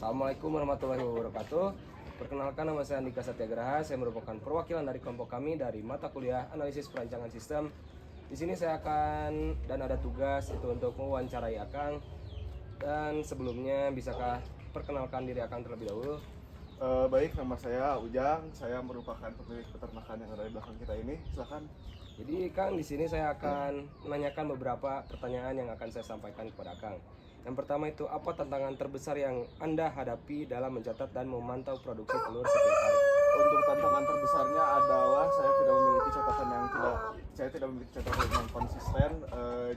Assalamualaikum warahmatullahi wabarakatuh. Perkenalkan, nama saya Andika Satyagraha. Saya merupakan perwakilan dari kelompok kami dari mata kuliah Analisis Perancangan Sistem. Di sini saya akan dan ada tugas itu untuk mewawancarai Akang. Dan sebelumnya bisakah perkenalkan diri Akang terlebih dahulu? Baik, nama saya Ujang. Saya merupakan pemilik peternakan yang ada di belakang kita ini. Silakan. Jadi Kang, di sini saya akan menanyakan beberapa pertanyaan yang akan saya sampaikan kepada Kang. Yang pertama itu, apa tantangan terbesar yang Anda hadapi dalam mencatat dan memantau produksi telur setiap hari? Untuk tantangan terbesarnya adalah saya tidak memiliki catatan yang konsisten.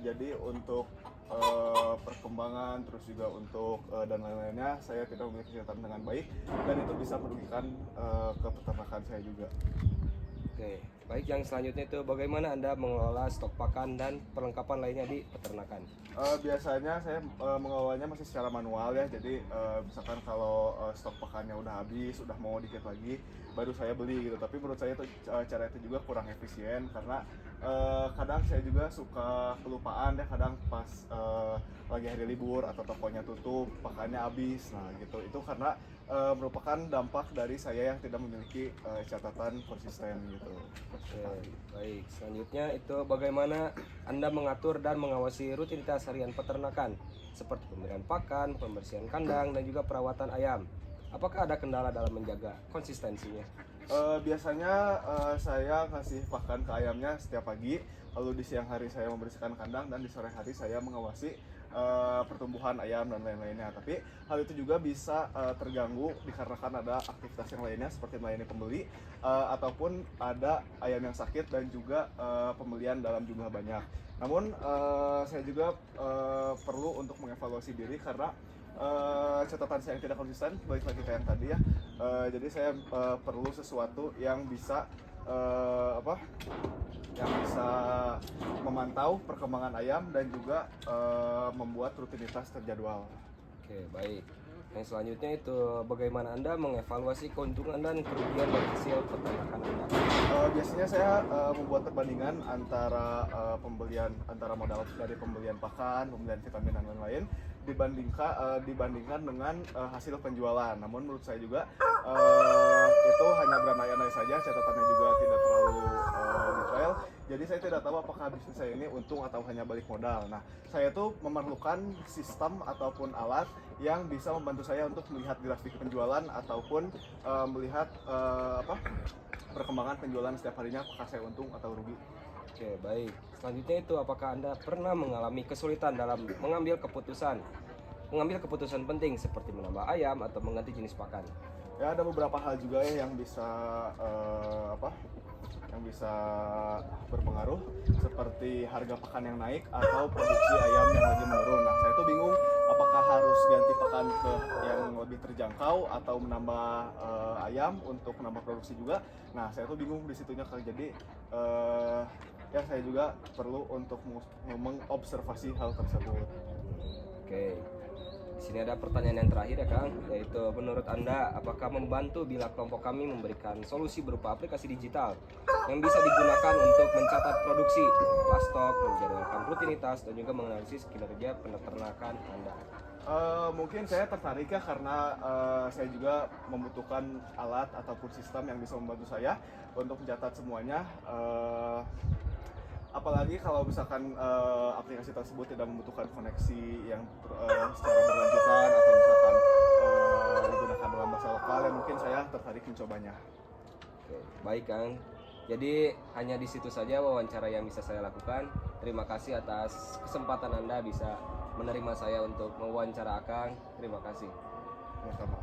Jadi untuk perkembangan terus juga untuk dan lain-lainnya saya tidak memiliki catatan dengan baik, dan itu bisa merugikan ke peternakan saya juga. Oke, baik. Yang selanjutnya itu, bagaimana Anda mengelola stok pakan dan perlengkapan lainnya di peternakan? Biasanya saya mengawalnya masih secara manual ya. Jadi misalkan kalau stok pakannya udah habis, udah mau dikit lagi, baru saya beli gitu. Tapi menurut saya itu cara itu juga kurang efisien, karena kadang saya juga suka kelupaan ya, kadang pas lagi hari libur atau tokonya tutup, pakannya habis. Nah gitu, itu karena merupakan dampak dari saya yang tidak memiliki catatan konsisten gitu. Oke, baik. Selanjutnya itu, bagaimana Anda mengatur dan mengawasi rutinitas harian peternakan seperti pemberian pakan, pembersihan kandang, dan juga perawatan ayam. Apakah ada kendala dalam menjaga konsistensinya? Biasanya saya kasih pakan ke ayamnya setiap pagi, lalu di siang hari saya membersihkan kandang, dan di sore hari saya mengawasi pertumbuhan ayam dan lain-lainnya. Tapi hal itu juga bisa terganggu dikarenakan ada aktivitas yang lainnya seperti melayani pembeli, ataupun ada ayam yang sakit dan juga pembelian dalam jumlah banyak. Namun saya juga perlu untuk mengevaluasi diri, karena catatan saya yang tidak konsisten, balik lagi ke yang tadi ya. Jadi saya perlu sesuatu yang bisa yang bisa memantau perkembangan ayam dan juga membuat rutinitas terjadwal. Oke, baik. Yang selanjutnya itu, bagaimana Anda mengevaluasi keuntungan dan kerugian dari hasil peternakan Anda? Biasanya saya membuat perbandingan antara antara modal dari pembelian pakan, pembelian vitamin dan lain-lain dibandingkan dengan hasil penjualan. Namun menurut saya juga itu hanya berandai-andai saja, catatannya juga tidak terlalu detail. Jadi saya tidak tahu apakah bisnis saya ini untung atau hanya balik modal. Nah, saya tuh memerlukan sistem ataupun alat yang bisa membantu saya untuk melihat grafik penjualan ataupun melihat perkembangan penjualan setiap harinya, apakah saya untung atau rugi. Oke, baik. Selanjutnya itu, apakah Anda pernah mengalami kesulitan dalam mengambil keputusan penting seperti menambah ayam atau mengganti jenis pakan? Ya, ada beberapa hal juga ya yang bisa berpengaruh, seperti harga pakan yang naik atau produksi ayam yang lagi menurun. Nah, saya tuh bingung apakah harus ganti pakan ke yang lebih terjangkau atau menambah ayam untuk menambah produksi juga. Nah, saya tuh bingung di situnya, Kang. Jadi ya saya juga perlu untuk mengobservasi hal tersebut. Oke. Di sini ada pertanyaan yang terakhir ya, Kang, yaitu, menurut Anda apakah membantu bila kelompok kami memberikan solusi berupa aplikasi digital yang bisa digunakan untuk mencatat produksi, stok, menjadwalkan rutinitas, dan juga menganalisis kinerja peternakan Anda? Mungkin saya tertarik ya, karena saya juga membutuhkan alat ataupun sistem yang bisa membantu saya untuk mencatat semuanya. Apalagi kalau misalkan aplikasi tersebut tidak membutuhkan koneksi yang secara berlanjutan, atau misalkan digunakan dalam bahasa lokal, ya mungkin saya tertarik mencobanya. Oke, baik, Kang. Jadi hanya di situ saja wawancara yang bisa saya lakukan. Terima kasih atas kesempatan Anda bisa menerima saya untuk mewawancara Akang. Terima kasih. Sama-sama.